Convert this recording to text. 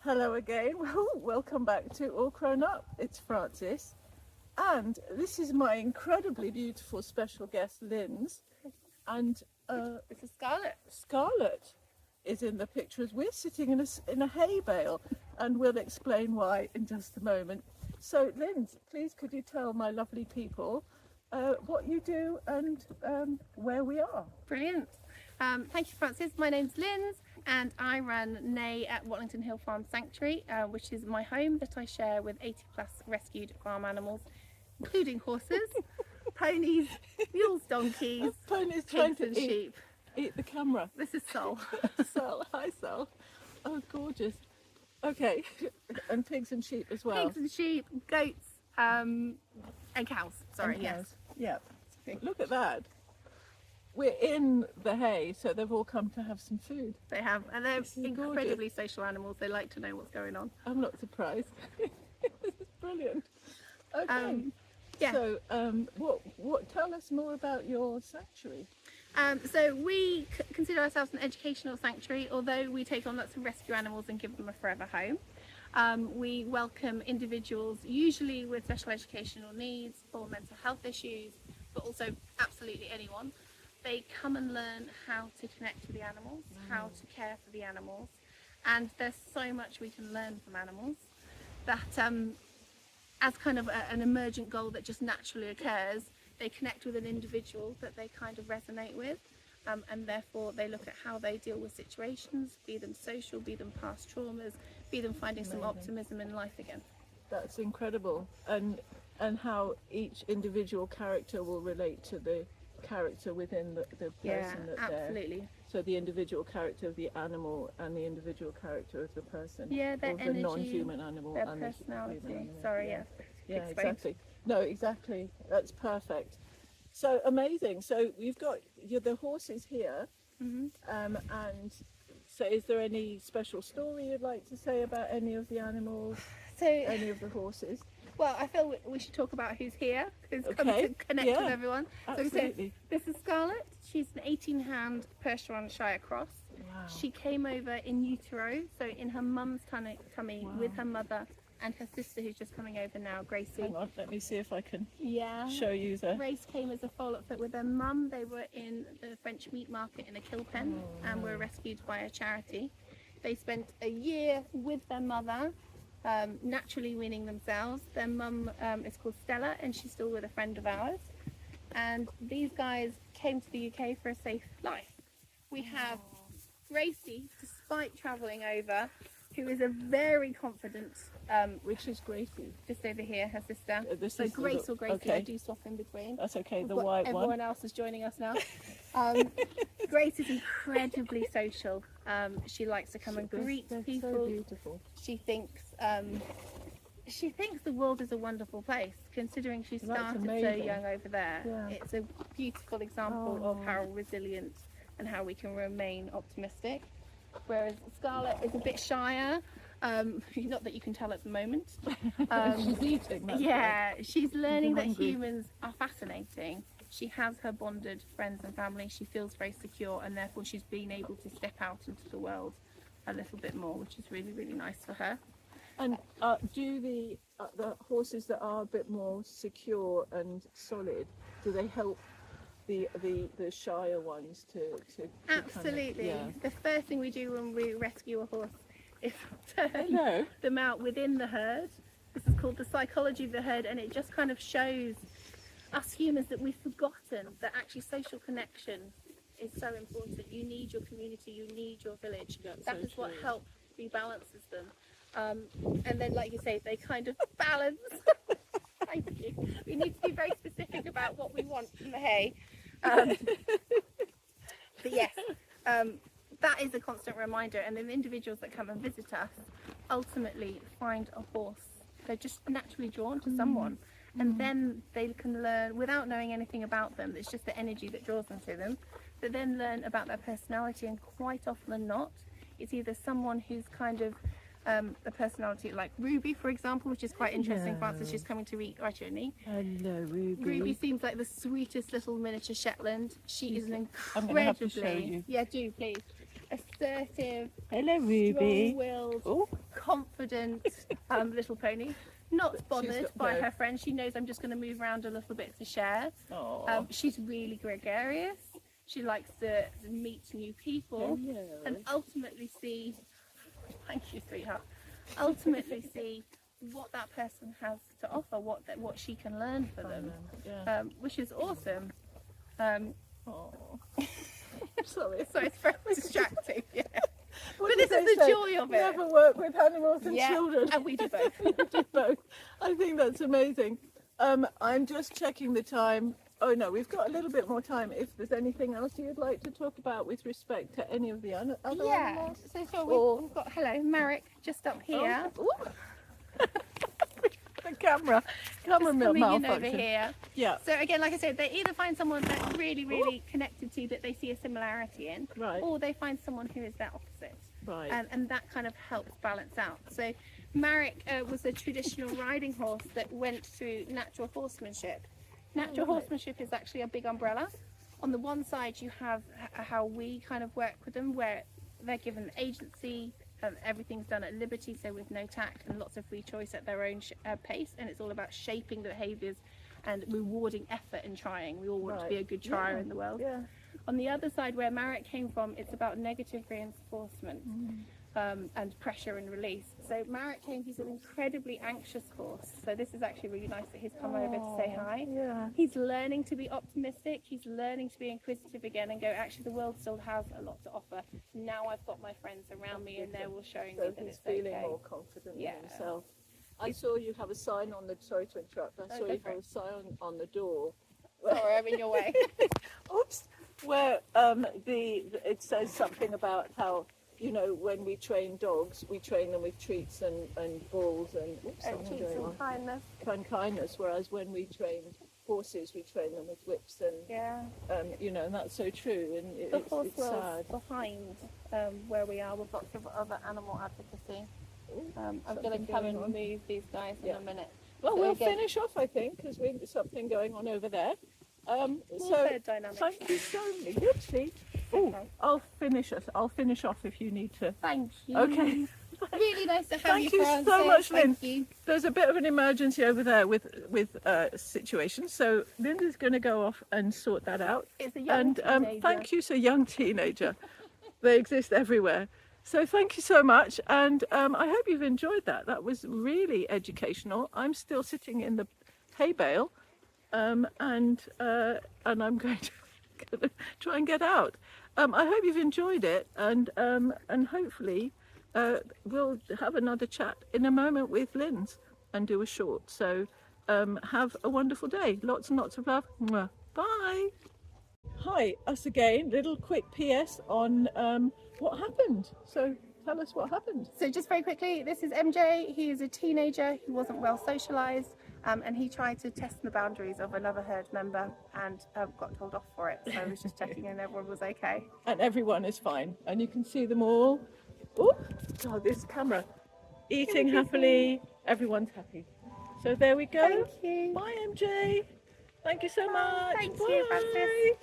Hello again. Well, welcome back to All Crone Up. It's Frances, and this is my incredibly beautiful special guest, Linz, and This is Scarlett. Scarlett is in the picture as we're sitting in a hay bale, and we'll explain why in just a moment. So, Linz, please could you tell my lovely people what you do and where we are? Brilliant. Thank you, Frances. My name's Linz, and I run Neigh at Watlington Hill Farm Sanctuary, which is my home that I share with 80 plus rescued farm animals, including horses, ponies, mules, donkeys, Pony's trying pigs to and sheep. eat the camera. This is Sol. Sol, hi Sol. Oh, gorgeous. Okay, and pigs and sheep as well. Pigs and sheep, goats, and cows. Sorry, And yes. cows. Yep. Look at that. We're in the hay, so they've all come to have some food. They have, and they're This is incredibly social animals. They like to know what's going on. I'm not surprised. This is brilliant. Okay. Yeah. So, what? Tell us more about your sanctuary. So we consider ourselves an educational sanctuary, although we take on lots of rescue animals and give them a forever home. We welcome individuals, usually with special educational needs or mental health issues, but also absolutely anyone. They come and learn how to connect with the animals, how to care for the animals, and there's so much we can learn from animals that as kind of an emergent goal that just naturally occurs, they connect with an individual that they kind of resonate with, and therefore they look at how they deal with situations, be them social, be them past traumas, be them finding some optimism in life again. That's incredible, and how each individual character will relate to the character within the person Yeah, that absolutely. they're. So the individual character of the animal and the individual character of the person. Yeah, their or the energy, non-human animal their and the personality. human animal. Sorry, yeah. Yeah, Explain. exactly. No, exactly. That's perfect. So amazing. So you've got the horses here, Mhm. and so is there any special story you'd like to say about any of the animals, So, any of the horses? well, I feel we should talk about who's here, who's come Okay, to connect yeah, with everyone. Absolutely. So this is Scarlett. She's an 18-hand Percheron Shire cross. Wow. She came over in utero, so in her mum's tummy with her mother and her sister, who's just coming over now, Gracie. Hang on, let me see if I can Yeah. show you the. Grace came as a foal-up fit with her mum. They were in the French meat market in a kill pen and were rescued by a charity. They spent a year with their mother, naturally weaning themselves. Their mum is called Stella, and she's still with a friend of ours. And these guys came to the UK for a safe life. We have Gracie, despite travelling over, who is a very confident, Which is Gracie. just over here, her sister. The So sister, Grace or Gracie, okay. I do swap in between. That's okay. We've The got white everyone one. else is joining us now. Grace is incredibly social. She likes to come and greet They're people. so beautiful. She thinks the world is a wonderful place, considering she That's started so amazing. young over there. Yeah. It's a beautiful example of how resilient and how we can remain optimistic. Whereas Scarlett is a bit shyer. Not that you can tell at the moment. She's eating. That's Yeah, she's learning that hungry. humans are fascinating. She has her bonded friends and family. She feels very secure, and therefore she's been able to step out into the world a little bit more, which is really, really nice for her. And do the horses that are a bit more secure and solid, do they help the shyer ones to Absolutely. Kind of, The first thing we do when we rescue a horse is turn Hello. them out within the herd. This is called the psychology of the herd, and it just kind of shows us humans that we've forgotten that actually social connection is so important. You need your community, you need your village. That's That so is what true. helps rebalances them. And then, like you say, they kind of balance. Thank you. We need to be very specific about what we want from the hay. But yes, that is a constant reminder, and then the individuals that come and visit us ultimately find a horse. They're just naturally drawn to someone, and then they can learn, without knowing anything about them, it's just the energy that draws them to them, but then learn about their personality. And quite often than not, it's either someone who's kind of a personality like Ruby, for example, which is quite interesting. Yeah. Frances, she's coming to read our journey. Hello, Ruby. Ruby seems like the sweetest little miniature Shetland. She is an I'm gonna have to incredibly, show you. yeah, do please, assertive, Hello, Ruby. strong-willed, Oh, confident little pony, not bothered by no. her friends. She knows I'm just going to move around a little bit to share. She's really gregarious. She likes to meet new people and ultimately see, thank you sweetheart, ultimately see what that person has to offer, what she can learn for them, which is awesome. Sorry. So it's very distracting. But this is the joy of it. Never work with animals and children. And we do both. We do both. I think that's amazing. I'm just checking the time. Oh no, we've got a little bit more time. If there's anything else you'd like to talk about with respect to any of the other animals. So we've got, hello, Marek just up here. The camera malfunction. Over here. Yeah. So again, like I said, they either find someone that's really connected to, that they see a similarity in, or they find someone who is their opposite. Right. And that kind of helps balance out. So Marek was a traditional riding horse that went through natural horsemanship. Natural horsemanship is actually a big umbrella. On the one side you have how we kind of work with them, where they're given agency, everything's done at liberty, so with no tact and lots of free choice at their own pace, and it's all about shaping the behaviours and rewarding effort in trying. We all want to be a good trier in the world. On the other side, where Marek came from, it's about negative reinforcement and pressure and release. So Marek came, he's an incredibly anxious horse, so this is actually really nice that he's come over to say hi. He's learning to be optimistic, he's learning to be inquisitive again and go, actually the world still has a lot to offer. Now I've got my friends around me and they're all showing me that it's okay. He's feeling more confident in himself. I saw you have a sign on the, sorry to interrupt, I saw you have a sign on the door. Sorry, I'm in your way. Oops. Where it says something about how, you know, when we train dogs, we train them with treats and balls and treats and kindness. Kindness, whereas when we train horses, we train them with whips and you know, and that's so true. And the horse world's behind where we are with lots of other animal advocacy. I'm going to come and remove these guys in a minute. Well, so we'll finish off, I think, because we've got something going on over there. So thank you so much. Oopsie. I'll finish off if you need to. Thank you. Okay. Really nice to have Thank you so much, Lynn. There's a bit of an emergency over there with situation, so Linda's going to go off and sort that out. It's a young teenager. Thank you, so young teenager. They exist everywhere. So thank you so much, and I hope you've enjoyed that. That was really educational. I'm still sitting in the hay bale, and I'm going to try and get out. I hope you've enjoyed it, and hopefully we'll have another chat in a moment with Linz and do a short. So have a wonderful day. Lots and lots of love. Mwah. Bye. Hi, us again. Little quick PS on what happened. So tell us what happened. So just very quickly, this is MJ. He is a teenager. He wasn't well socialised, and he tried to test the boundaries of another herd member and got told off for it. So I was just checking in everyone was okay. And everyone is fine. And you can see them all. Oh, God, this camera. Eating happily. Everyone's happy. So there we go. Thank you. Bye, MJ. Thank you so much. Thank you, Francis.